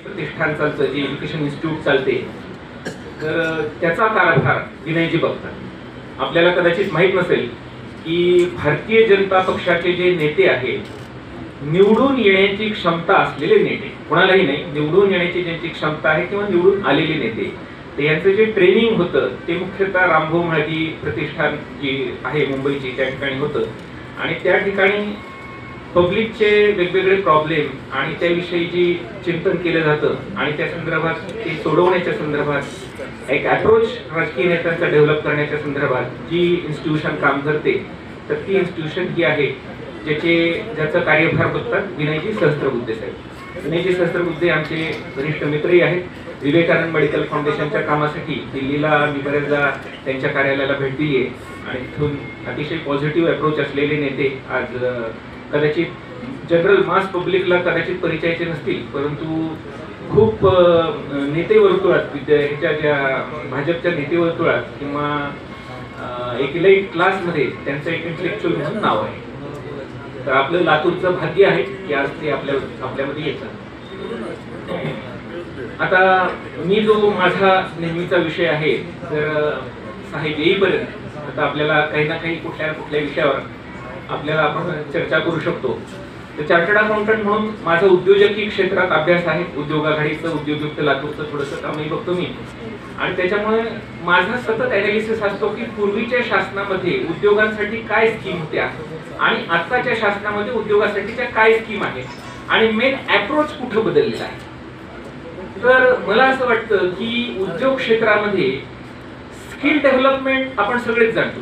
प्रतिष्ठान चालतं, जे education institute चालते, तर त्याचा कारभार विनयजी बघतात. आपल्याला कदाचित माहीत नसेल की भारतीय जनता पक्षाचे जे नेते आहेत, निवडून येण्याची क्षमता असलेले नेते, कोणालाही नाही, निवडून येण्याची ज्यांची क्षमता आहे किंवा निवडून आलेले नेते, तर यांचं जे ट्रेनिंग होतं ते मुख्यतः रामभाऊ म्हाळगी प्रतिष्ठान जी आहे मुंबईची त्या ठिकाणी होतं. आणि त्या ठिकाणी पब्लिकचे वेगवेगळे प्रॉब्लेम आणि त्याविषयी जी चिंतन केलं जातं आणि त्या संदर्भात ते सोडवण्याच्या संदर्भात एक अप्रोच राजकीय नेत्यांचा डेव्हलप करण्याच्या संदर्भात जी इन्स्टिट्यूशन काम करते, तर ती इन्स्टिट्यूशन ही आहे ज्याचा कार्यभार बघतात विनयजी सहस्त्रबुद्धे साहेब. विनयजी सहस्त्रबुद्धे आमचे वरिष्ठ मित्रही आहेत. विवेकानंद मेडिकल फाउंडेशनच्या कामासाठी दिल्लीला मी बऱ्याचदा त्यांच्या कार्यालयाला भेट दिली आहे आणि तिथून अतिशय पॉझिटिव्ह अप्रोच असलेले नेते आज कदाचित जनरल मास पब्लिकला कदाचित परिचयाचे नसतील, परंतु खूप नेते वर्तुळात ह्याच्या ज्या भाजपच्या नेते वर्तुळात किंवा एक इलाइट क्लासमध्ये त्यांचं एक इंटेलेक्च्युअल म्हणून नाव आहे. तर आपलं लातूरचं भाग्य आहे की आज ते आपल्यामध्ये येतात. आता मी जो माझा नेहमीचा विषय आहे, तर साहेब येईपर्यंत आता आपल्याला काही ना काही कुठल्या विषयावर आपल्याला आपण चर्चा करू शकतो. तर चार्टर्ड अकाउंटंट म्हणून माझं उद्योजकी क्षेत्रात अभ्यास आहे. उद्योग आघाडीचं, उद्योगयुक्त लातूरचं थोडंसं कामही बघतो मी. आणि त्याच्यामुळे माझा सतत ॲनालिसिस असतो की पूर्वीच्या शासनामध्ये उद्योगांसाठी काय स्कीम होत्या आणि आत्ताच्या शासनामध्ये उद्योगासाठीच्या काय स्कीम आहेत आणि मेन अप्रोच कुठं बदललेला आहे. तर मला असं वाटतं की उद्योग क्षेत्रामध्ये स्किल डेव्हलपमेंट आपण सगळेच जाणतो,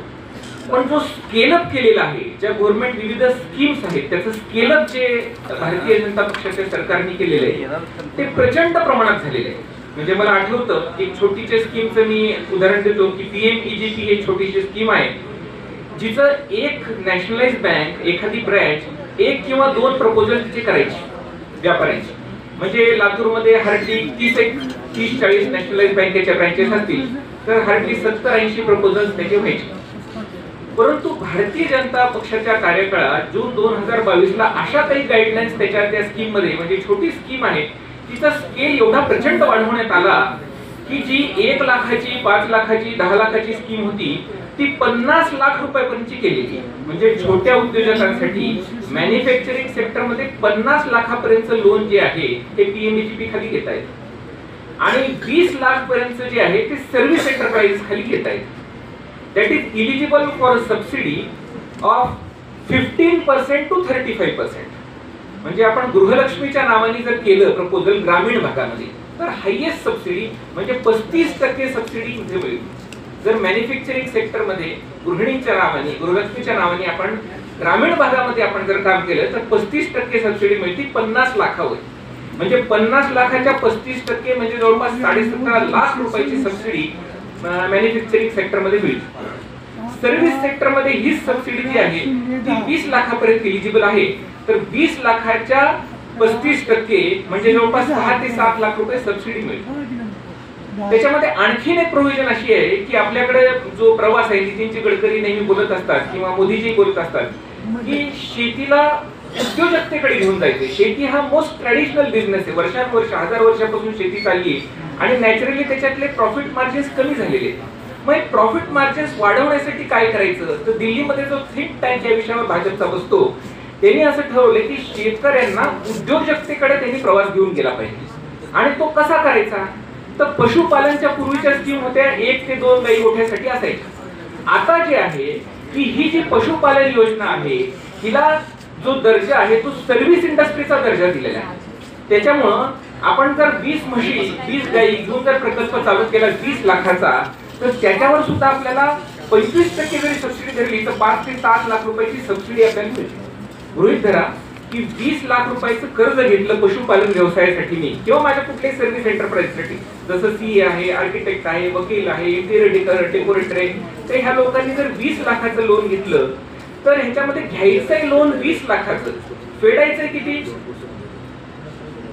पण जो स्केलअप केलेला आहे, ज्या गव्हर्नमेंट विविध स्कीम्स आहेत त्याचं स्केलअप जे भारतीय जनता पक्षाच्या सरकारने केलेलं आहे ते प्रचंड प्रमाणात झालेलं आहे. म्हणजे मला आठवतं एक छोटीच्या स्कीमचं मी उदाहरण देतो की PMEGP ही छोटीशी स्कीम आहे, जिचं एक नॅशनलाइज बँक, एखादी ब्रँच 1 किंवा 2 प्रपोजल तिचे करायची व्यापाऱ्यांची. म्हणजे लातूरमध्ये हार्डली 30-40 नॅशनलाइज बँकेच्या ब्रँचेस असतील, तर हार्डली 70-80 प्रपोजल्स त्याचे व्हायचे. परंतु भारतीय जनता पक्षाच्या कार्यकाळात जून 2022 ला अशा काही गाईडलाईन्स त्या स्कीम मध्ये, म्हणजे छोटी स्कीम आहे, तिचा स्केल एवढा प्रचंड वाढवण्यात आला की जी 1 लाखाची, 5 लाखाची, 10 लाखाची स्कीम होती ती 50 लाख रुपयापर्यंतची केलेली. म्हणजे छोट्या उद्योजकांसाठी मॅन्युफॅक्चरिंग सेक्टरमध्ये 50 लाखापर्यंतचं लोन जे आहे ते PMEGP खाली घेता येत आणि 20 लाख पर्यंत जे आहे ते सर्व्हिस एंटरप्राइज खाली घेता येत. That is eligible for a subsidy of 15% to 35%. म्हणजे आपण गृहलक्ष्मीच्या नावाने जर केलं प्रपोजल ग्रामीण भागामध्ये, तर हायएस्ट सबसिडी म्हणजे 35% सबसिडी मिळेल. जर मॅन्युफॅक्चरिंग सेक्टरमध्ये गृहिणींच्या नावाने, गृहलक्ष्मीच्या नावाने आपण ग्रामीण भागामध्ये आपण जर काम केलं तर 35% सबसिडी मिळते 50 लाखावर. म्हणजे 50 लाखाच्या 35% म्हणजे जवळपास 17.5 लाख रुपयाची सबसिडी मॅन्युफॅक्चरिंग सेक्टरमध्ये मिळते. सर्व्हिस सेक्टरमध्ये ही सबसिडी जी आहे ती 20 लाखापर्यंत एलिजिबल आहे. तर 20 लाखाच्या 35% म्हणजे जवळपास 6 ते 7 लाख रुपये सबसिडी मिळते. त्याच्यामध्ये आणखीन एक प्रोव्हिजन अशी आहे की आपल्याकडे जो प्रवास आहे, नितीनजी गडकरी नेहमी बोलत असतात किंवा मोदीजी बोलत असतात की शेतीला उद्योजकतेकडे घेऊन जायचे. शेती हा मोस्ट ट्रॅडिशनल बिझनेस आहे. वर्षानुवर्ष, 1000 वर्षापासून शेती चालली आणि नॅचरली त्याच्यातले प्रॉफिट मार्जिन्स कमी झालेले. मग प्रॉफिट मार्जिन्स वाढवण्यासाठी काय करायचं, तर दिल्लीमध्ये जो थिंक टँक या विषयावर भाजपचा बसतो त्यांनी असं ठरवलं की शेतकऱ्यांना उद्योजकतेकडे त्यांनी प्रवास घेऊन गेला पाहिजे. आणि तो कसा करायचा, तर पशुपालनच्या पूर्वीच्या स्कीम होत्या 1 ते 2 गाई गोठ्यासाठी असायच्या. आता जे आहे की ही जी पशुपालन योजना आहे हिला जो दर्जा आहे तो सर्व्हिस इंडस्ट्रीचा दर्जा दिलेला आहे. त्याच्यामुळं आपण जर 20 म्हशी, 20 गाई घेऊन जर प्रकल्प चालू केला 20 लाखाचा, तर त्याच्यावर सुद्धा आपल्याला 25% जरी सबसिडी धरली तर 5 ते 7 लाख रुपयाची सबसिडी आपल्याला मिळते. गृहीत धरा की 20 लाख रुपयाचं कर्ज घेतलं पशुपालन व्यवसायासाठी मी किंवा माझ्या कुठल्याही सर्व्हिस एंटरप्राइजसाठी, जसं CA आहे, आर्किटेक्ट आहे, वकील आहे, इंटिरियर डेकोरेटर आहे, तर ह्या लोकांनी जर 20 लाखाचं लोन घेतलं तर ह्याच्यामध्ये घ्यायचंय लोन 20 लाखाचं, फेडायचंय किती,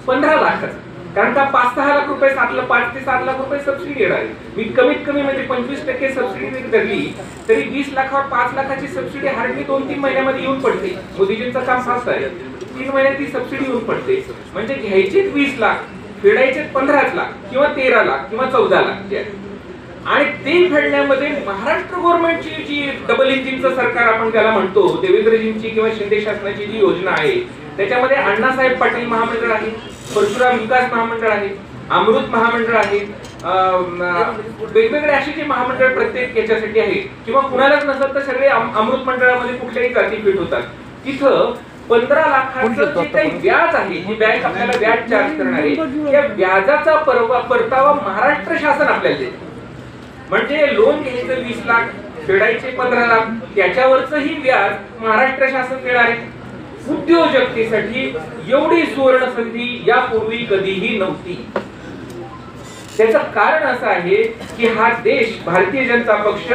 15 लाखाचं. कारण का 5-6 लाख रुपये, 5 ते 7 लाख रुपये सबसिडी येणार आहे. मी कमीत कमी म्हणजे 25% सबसिडी धरली तरी 20 लाखावर 5 लाखाची सबसिडी हार्डली 2-3 महिन्यामध्ये येऊन पडते. मोदीजींचं काम फास्ट आहे, 3 महिन्यात ती सबसिडी येऊन पडते. म्हणजे घ्यायचीच 20 लाख, फेडायचे 15 लाख किंवा 13 लाख किंवा 14 लाख जे आहे. आणि ते फेडण्यामध्ये महाराष्ट्र गव्हर्नमेंटची जी डबल इंजिनचं सरकार आपण त्याला म्हणतो, देवेंद्रजींची किंवा शिंदे शासनाची जी योजना आहे त्याच्यामध्ये अण्णासाहेब पाटील महामंडळ आहे, परशुराम विकास महामंडळ आहे, अमृत महामंडळ आहे, वेगवेगळे असे जे महामंडळ प्रत्येक याच्यासाठी आहे. किंवा कुणालाच नसत तर सगळे अमृत मंडळामध्ये कुठल्याही जाती फिट होतात. तिथं 15 लाखाचं जे काही व्याज आहे, जी बँक आपल्याला व्याज चार्ज करणार आहे, त्या व्याजाचा परतावा महाराष्ट्र शासन आपल्याला देते. म्हणजे लोन घ्यायचं 20 लाख, फेडायचे 15 लाख, त्याच्यावरचंही व्याज महाराष्ट्र शासन देणार आहे. उद्योजकतेसाठी एवढी सुवर्ण संधी यापूर्वी कधीही नव्हती. त्याचं कारण असं आहे की हा देश, भारतीय जनता पक्ष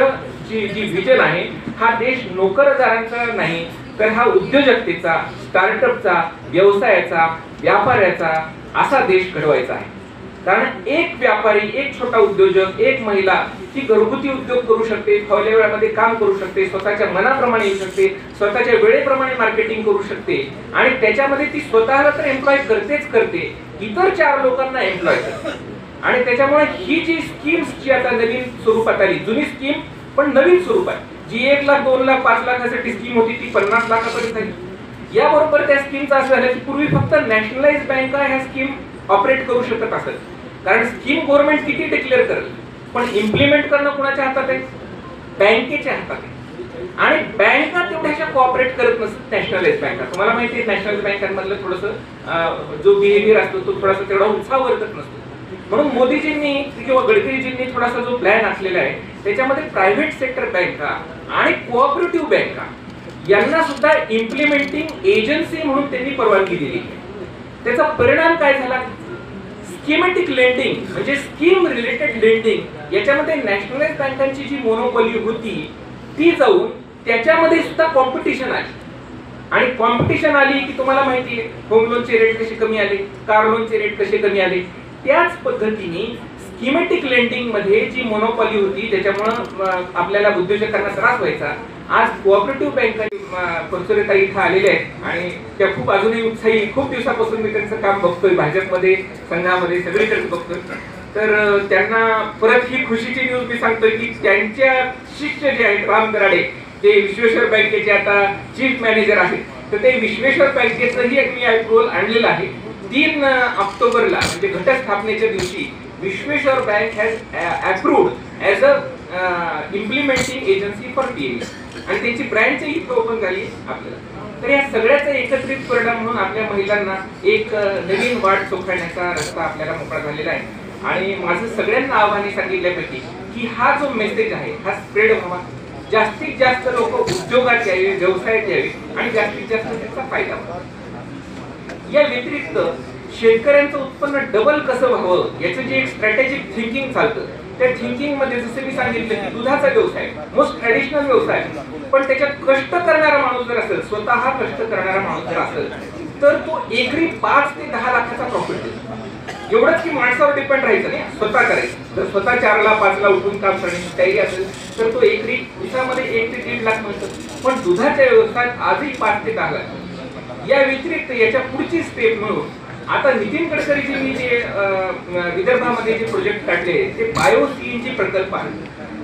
जी विजन आहे, हा देश नोकरदारांचा नाही तर हा उद्योजकतेचा, स्टार्टअपचा, व्यवसायाचा, व्यापाऱ्याचा असा देश घडवायचा आहे. कारण एक व्यापारी, एक छोटा उद्योजक, एक महिला ती घरगुती उद्योग करू शकते, फावल्या वेळामध्ये काम करू शकते, स्वतःच्या मनाप्रमाणे येऊ शकते, स्वतःच्या वेळेप्रमाणे मार्केटिंग करू शकते आणि त्याच्यामध्ये ती स्वतःला तर एम्प्लॉय करतेच करते, इतर 4 लोकांना एम्प्लॉय करते. आणि त्याच्यामुळे ही जी स्कीम्स जी आता नवीन स्वरूपात आली, जुनी स्कीम पण नवीन स्वरूपात, जी 1 लाख 2 लाख 5 लाखासाठी स्कीम होती ती 50 लाखापर्यंत झाली. याबरोबर त्या स्कीमचं असं झालं की पूर्वी फक्त नॅशनलाइज बँका ह्या स्कीम ऑपरेट करू शकत असत. कारण स्कीम गव्हर्नमेंट किती डिक्लेअर करेल, पण इम्प्लिमेंट करणं कुणाच्या हातात आहे? बँकेच्या हातात आहे. आणि बँका तेवढ्याशा कोऑपरेट करत नसतात नॅशनलाइज बँका. तुम्हाला माहिती आहे नॅशनल बँकांमधलं थोडंसं जो बिहेवियर असतो तो थोडासा तेवढा उत्साह वर्तत नसतो. म्हणून मोदीजींनी किंवा गडकरीजींनी थोडासा जो प्लॅन आखलेला आहे त्याच्यामध्ये प्रायव्हेट सेक्टर बँका आणि कोऑपरेटिव्ह बँका यांना सुद्धा इम्प्लिमेंटिंग एजन्सी म्हणून त्यांनी परवानगी दिली. त्याचा परिणाम काय झाला? स्कीमॅटिक लेंडिंग म्हणजे स्कीम रिलेटेड लेंडिंग याच्यामध्ये नॅशनलाइज बँकांची जी मोनोपॉली होती ती जाऊन त्याच्यामध्ये सुद्धा कॉम्पिटिशन आली. आणि कॉम्पिटिशन आली की तुम्हाला माहिती आहे होम लोनचे रेट कसे कमी आले, कार लोनचे रेट कसे कमी आले. त्याच पद्धतीने स्कीमॅटिक लेंडिंग मध्ये जी मोनोपॉली होती त्याच्यामुळे आपल्याला उद्योजकांना त्रास व्हायचा. आज कोऑपरेटिव्ह बँका परसुरेताई इथं आलेल्या आहेत आणि त्या खूप अजूनही उत्साही, खूप दिवसापासून मी त्यांचं काम बघतोय, भाजपमध्ये, संघामध्ये सगळीकडे बघतोय. तर त्यांना परत ही खुशीची न्यूज मी सांगतोय की त्यांच्या शिष्य जे आहेत राम कराडे, ते विश्वेश्वर बँकेचे आता चीफ मॅनेजर आहेत, तर ते विश्वेश्वर बँकेचंही एक मी अप्रूव्हल आणलेलं आहे. 3 ऑक्टोबरला म्हणजे घटस्थापनेच्या दिवशी Vishweshwar bank has approved as a implementing agency for PME आणि त्यांची ब्रँचही इथं ओपन झाली आपल्याला. तर या सगळ्याचा एकत्रित परिणाम म्हणून आपल्या महिलांना एक नवीन वाट चोखाळण्याचा रस्ता आपल्याला मोकळा झालेला आहे. आणि माझं सगळ्यांना आव्हाने सांगितल्यापैकी की हा जो मेसेज आहे हा स्प्रेड व्हावा, जास्तीत जास्त लोक उद्योगात यावे, व्यवसायात यावे आणि जास्तीत जास्त त्याचा फायदा व्हावा. या व्यतिरिक्त शेतकऱ्यांचं उत्पन्न डबल कसं व्हावं याचं जे एक स्ट्रॅटेजिक थिंकिंग चालतं, त्या थिंकिंग मध्ये जसं मी सांगितलं की दुधाचा व्यवसाय मोस्ट ट्रॅडिशनल व्यवसाय, पण त्याच्यात कष्ट करणारा माणूस जर असेल, स्वतः कष्ट करणारा माणूस जर असेल तर तो एकरी 5 ते 10 लाखाचा प्रॉफिट देतो. एवढंच की माणसावर डिपेंड राहायचं नाही, स्वतः करायचं. जर स्वतः 4 ला 5 ला उठून काम करण्याची तयारी असेल तर तो एकरी दिवसामध्ये 1 ते 1.5 लाख मिळतो. पण दुधाच्या व्यवसायात आजही 5 ते 10 लाख. या व्यतिरिक्त याच्या पुढची स्टेप म्हणून आता नितीन गडकरीजींनी जे विदर्भामध्ये जे प्रोजेक्ट काढले ते बायो CNG प्रकल्प आहे.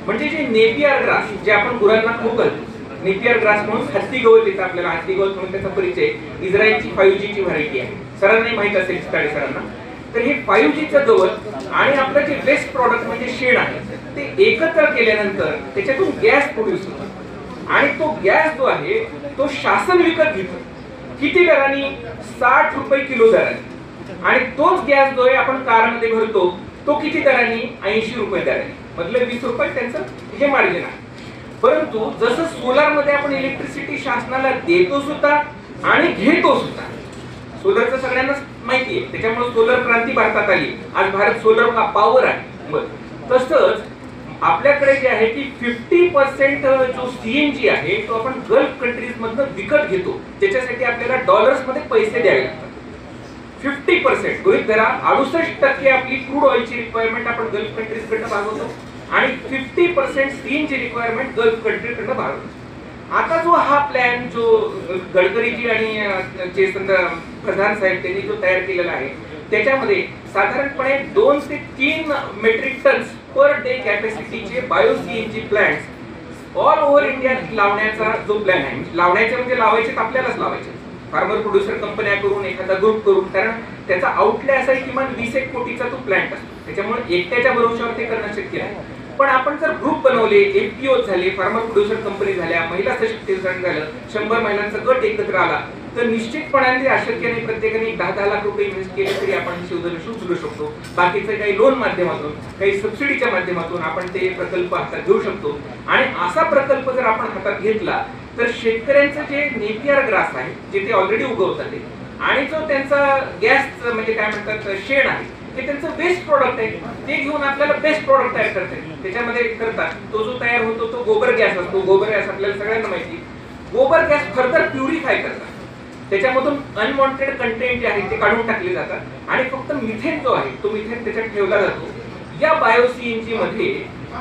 म्हणजे जे नेपियर ग्रास जे आपण गुरांना खूप घालतो, नेपियर ग्रास म्हणून हत्ती गवत येतं आपल्याला, हत्ती गवत म्हणून त्याचा परिचय इस्रायलची 5G ची व्हरायटी आहे, सरांनाही माहित असेल स्टाडी सरांना. तर हे 5Gचं गवत आणि आपलं जे वेस्ट प्रॉडक्ट म्हणजे शेण आहे ते एकत्र केल्यानंतर त्याच्यातून गॅस प्रोड्यूस होतो आणि तो गॅस जो आहे तो शासन विकत घेतो. किती दराने? 60 रुपये किलो दराने. आणि तोच गॅस जो आहे आपण कारमध्ये भरतो तो किती दराने? 80 रुपये दराने. मतलब 20 रुपये त्यांचं हे मार्जिन आहे. परंतु जसं सोलार मध्ये आपण इलेक्ट्रिसिटी शासनाला देतो सुद्धा आणि घेतो सुद्धा, सोलरचं सगळ्यांना माहिती आहे, त्याच्यामुळे सोलर क्रांती भारतात आली. आज भारत सोलर का पॉवर आहे. तसंच आपल्याकडे जे आहे की 50% जो CNG आहे तो आपण गल्फ कंट्रीज मधनं विकत घेतो, त्याच्यासाठी आपल्याला डॉलर्स मध्ये पैसे द्यावे लागतात. 50% गृहीत धरा, 68% आपली क्रूड ऑइलची रिक्वायरमेंट आपण गल्फ कंट्रीज कडनं भागवतो आणि 50% CNG रिक्वायरमेंट गल्फ कंट्री कडनं भागवतो. आता जो हा प्लॅन जो गडकरीजी आणि प्रधान साहेब त्यांनी जो तयार केलेला आहे त्याच्यामध्ये साधारणपणे 2 ते 3 मेट्रिक टन्स पर डे कॅपॅसिटीचे bio CNG plants all over India लावण्याचा जो प्लॅन आहे, लावण्याचे म्हणजे लावायचे आपल्यालाच लावायचे, फार्मर प्रोड्युसर कंपन्या करून एखादा ग्रुप करून, कारण त्याचा आउटले असा आहे किमान 20 कोटीचा तो प्लांट असतो, त्याच्यामुळे एकट्याच्या भरोश्यावर ते करणं शक्य नाही. पण आपण जर ग्रुप बनवले, एफपीओ झाले, फार्मर प्रोड्युसर कंपनी झाल्या, महिला सशक्तीकरण झालं, 100 महिलांचा गट एकत्र आला, तर निश्चितपणाने अशक्य नाही प्रत्येकाने 10-10 लाख रुपये इन्व्हेस्ट केले तरी आपण शोधन उचलू शकतो. बाकीचे काही लोन माध्यमातून, काही सबसिडीच्या माध्यमातून आपण ते प्रकल्प हातात घेऊ शकतो. आणि असा प्रकल्प जर आपण हातात घेतला तर शेतकऱ्यांचं जे नेपियर ग्रास आहे, जे ते ऑलरेडी उगवतात आणि जो त्यांचा गॅस म्हणजे काय म्हणतात शेण आहे, ते त्यांचं वेस्ट प्रोडक्ट आहे, ते घेऊन आपल्याला बेस्ट प्रोडक्ट तयार करता येईल. त्याच्यामध्ये करतात तो जो तयार होतो तो गोबर गॅस असतो. गोबर गॅस आपल्याला सगळ्यांना माहिती, गोबर गॅस फर्दर प्युरिफाय करतात, त्याच्यामधून अनवॉन्टेड कंटेंट जे आहे ते काढून टाकले जातात आणि फक्त मिथेन जो आहे तो मिथेन त्याच्यात ठेवला जातो. या बायो सीएनजी मध्ये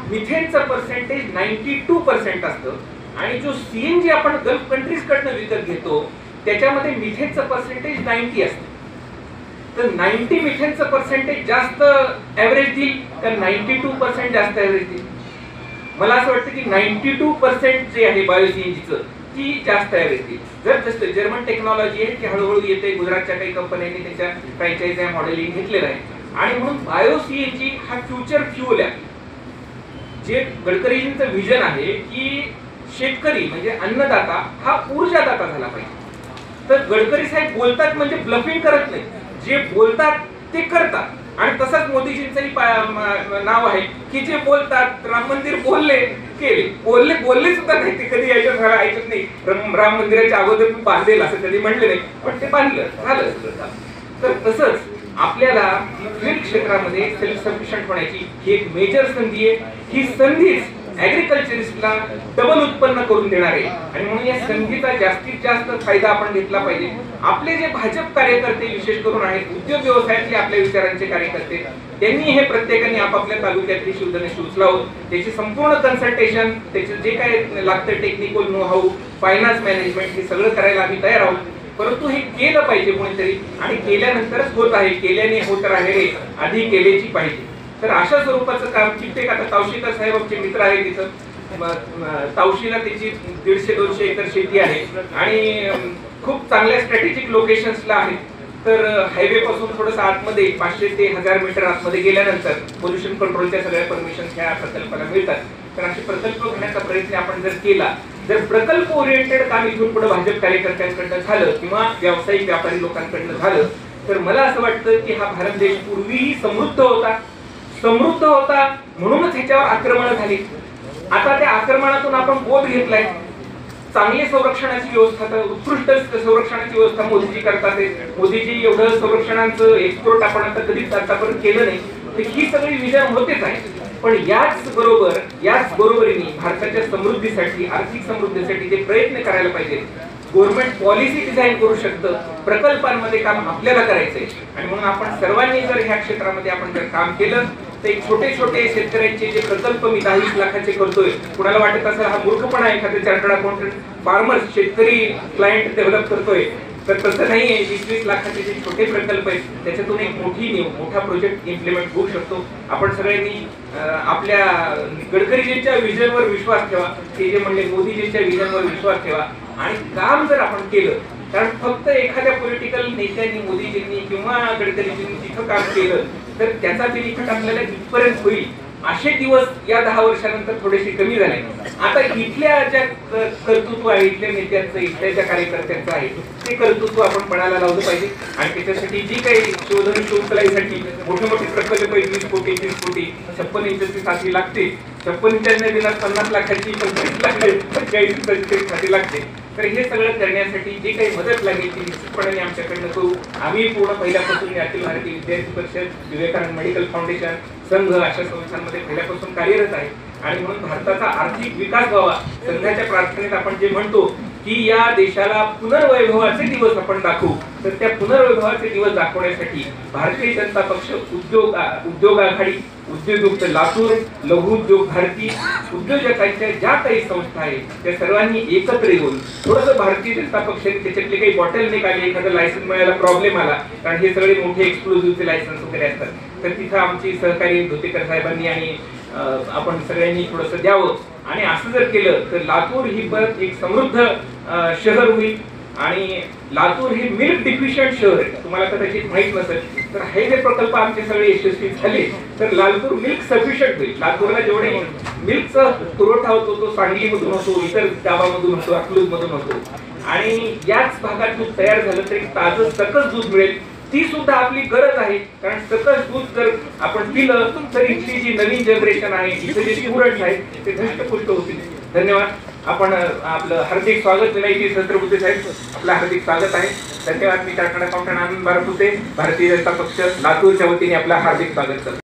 मिथेनचं पर्सेंटेज 92% असतं आणि जो सीएनजी आपण गल्फ कंट्रीज कडनं विकत घेतो त्याच्यामध्ये मिथेनचं पर्सेंटेज 90 असतं. तर 90 मिथेनचं पर्सेंटेज जास्त ऍव्हरेज देईल का 92% जास्त ऍव्हरेज देईल? मला असं वाटतं की 92% जे आहे बायो सीएनजीचं ती जास्त ऍव्हरेज देईल. जर जसं जर्मन टेक्नॉलॉजी आहे की हळूहळू येते, गुजरातच्या काही कंपन्यांनी त्याच्या फ्रँचायझी मॉडेलिंग घेतलेलं आहे आणि म्हणून बायो सीएनजी हा फ्युचर फ्युअल आहे. जे गडकरीजींचं विजन आहे की शेतकरी म्हणजे अन्नदाता हा ऊर्जादाता झाला पाहिजे. तर गडकरी साहेब बोलतात म्हणजे ब्लफिंग करत नाही, जे बोलतात ते करतात. आणि तसंच मोदीजींचंही नाव आहे की जे बोलतात, राम मंदिर बोलले केले, बोलले सुद्धा नाही, ते कधी ऐकत नाही. राम मंदिराच्या अगोदर मी बांधेल असं कधी म्हणले नाही, पण ते बांधलं झालं. तर तसंच आपल्याला विविध क्षेत्रामध्ये सेल्फ सफिशियंट होण्याची ही एक मेजर संधी आहे. ही संधीच ऍग्रिकल्चरिस्टला डबल उत्पन्न करून देणार आहे आणि म्हणून या संधीचा जास्तीत जास्त फायदा आपण घेतला पाहिजे. आपले जे भाजप कार्यकर्ते विशेष करून आहेत, उद्योग व्यवसायातले आपल्या विचारांचे कार्यकर्ते, त्यांनी हे प्रत्येकाने आपापल्या तालुक्यातली शोधण्याशी उचलावं. त्याची संपूर्ण कन्सल्टेशन, त्याचे जे काय लागतं technical know how, finance management, हे सगळं करायला आम्ही तयार आहोत. परंतु हे केलं पाहिजे कोणीतरी आणि केल्यानंतरच होत आहे, केल्याने होत राहिले आधी केल्याची पाहिजे. तर अशा स्वरूपाचं काम कित्येक, आता तावशीकर साहेब आमचे मित्र आहेत तिथं, तावशीला त्याची 150-200 एकर शेती आहे आणि खूप चांगल्या स्ट्रॅटेजिक लोकेशन्सला आहे. तर हायवे पासून थोडंसं आतमध्ये 500 ते 1000 मीटर आतमध्ये गेल्यानंतर पोल्युशन कंट्रोलच्या सगळ्या परमिशन ह्या प्रकल्पाला मिळतात. तर असे प्रकल्प घेण्याचा प्रयत्न आपण जर केला, जर प्रकल्प ओरिएंटेड काम इथून पुढे भाजप कार्यकर्त्यांकडनं झालं किंवा व्यावसायिक व्यापारी लोकांकडनं झालं तर मला असं वाटतं की हा भारत देश पूर्वीही समृद्ध होता म्हणूनच ह्याच्यावर आक्रमण झाली. आता त्या आक्रमणातून आपण बोध घेतलाय. चांगली संरक्षणाची व्यवस्था, तर उत्कृष्ट संरक्षणाची व्यवस्था मोदीजी करतात. मोदीजी एवढं संरक्षणाचं एक्सपोर्ट आपण आता कधीच आतापर्यंत केलं नाही. तर ही सगळी विजन होतेच आहे. पण याच बरोबरीने भारताच्या समृद्धीसाठी, आर्थिक समृद्धीसाठी जे प्रयत्न करायला पाहिजे. गव्हर्नमेंट पॉलिसी डिझाईन करू शकतं, प्रकल्पांमध्ये काम आपल्याला करायचंय आणि म्हणून आपण सर्वांनी जर ह्या क्षेत्रामध्ये आपण जर काम केलं तर एक छोटे शेतकऱ्यांचे जे प्रकल्प मी 10-20 लाखाचे करतोय, कुणाला वाटत असेल हा मूर्खपणा आहे, एखाद्या चार्टर्ड अकाउंटंट फार्मर्स शेतकरी क्लायंट डेव्हलप करतोय, तर तसं नाहीये. 20-20 लाखाचे जे छोटे प्रकल्प आहेत त्याच्यातून एक मोठा प्रोजेक्ट इम्प्लिमेंट होऊ शकतो. आपण सगळ्यांनी आपल्या गडकरीजींच्या विजनवर विश्वास ठेवा, ते जे म्हणले मोदीजींच्या विजनवर विश्वास ठेवा आणि काम जर आपण केलं, कारण फक्त एखाद्या पॉलिटिकल नेत्यांनी, मोदीजींनी किंवा गडकरीजींनी तिथं काम केलं तर त्याचा बेनिफिट आपल्याला इथपर्यंत होईल. असे दिवस या 10 वर्षानंतर थोडेसे कमी झाले. आता इथल्या ज्या कर्तृत्व आहे, इथल्या नेत्यांचं, इथल्या ज्या कार्यकर्त्यांचं आहे ते कर्तृत्व आपण पणाला लावलं पाहिजे आणि त्याच्यासाठी जी काही शोधन शोधकलाईसाठी मोठे प्रकल्प 20 कोटी 30 कोटी 56 इंचाची साखळी लागते. 56 इंचाच्या दिनात 50 लाखाची 25 लागते, 40 इंचाची साखळी लागते. तर हे सगळं करण्यासाठी जे काही मदत लागेल ती निश्चितपणे आमच्याकडनं करू. आम्ही पूर्ण पहिल्यापासून अखिल भारतीय विद्यार्थी परिषद, विवेकानंद मेडिकल फाउंडेशन, संघ अशा संस्थांमध्ये पहिल्यापासून कार्यरत आहे आणि म्हणून भारताचा आर्थिक विकास व्हावा. संघाच्या प्रार्थनेत आपण जे म्हणतो की या देशाला पुनर्वैभवाचे दिवस आपण दाखवू, तर त्या पुनर्वैभवाचे दिवस दाखवण्यासाठी भारतीय जनता पक्ष उद्योग आघाडी, उद्योगयुक्त लातूर, लघु उद्योग भारती, उद्योजकांच्या ज्या काही संस्था आहेत त्या सर्वांनी एकत्र येऊन थोडंसं भारतीय जनता पक्षाने त्याच्यातले काही बॉटलनेक आले, एखादं लायसन्स मिळायला प्रॉब्लेम आला, कारण हे सगळे मोठे एक्सक्लुझिव्हचे लायसन्स वगैरे असतात, तर तिथं आमची सहकारी धोतेकर साहेबांनी आणि आपण सगळ्यांनी थोडंसं द्यावं. आणि असं जर केलं तर लातूर ही परत एक समृद्ध शहर होईल. आणि लातूर हे मिल्क डिफिशियंट शहर आहे, तुम्हाला कदाचित माहित नसेल, तर हे जे प्रकल्प आमचे सगळे यशस्वी झाले तर लातूर मिल्क सफिशियंट होईल. लातूरला जेवढे मिल्कचा पुरवठा होतो तो सांगलीमधून होतो, इतर गावामधून होतो, अकलूज मधून होतो. आणि याच भागात दूध तयार झालं तरी ताजं सकस दूध मिळेल, ती सुद्धा आपली गरज आहे. कारण सकस दूध जर आपण पिलं तर इथली जी नवीन जनरेशन आहे, इथे जे स्टुडंट्स आहेत ते धष्टपुष्ट होतील. धन्यवाद. आपण आपलं हार्दिक स्वागत विनायकी सहस्त्रबुद्धे साहेब, आपलं हार्दिक स्वागत आहे. धन्यवाद. मी चार्टर्ड अकाउंटंट आनंद बारपुते, भारतीय जनता पक्ष लातूरच्या वतीने आपलं हार्दिक स्वागत करतो.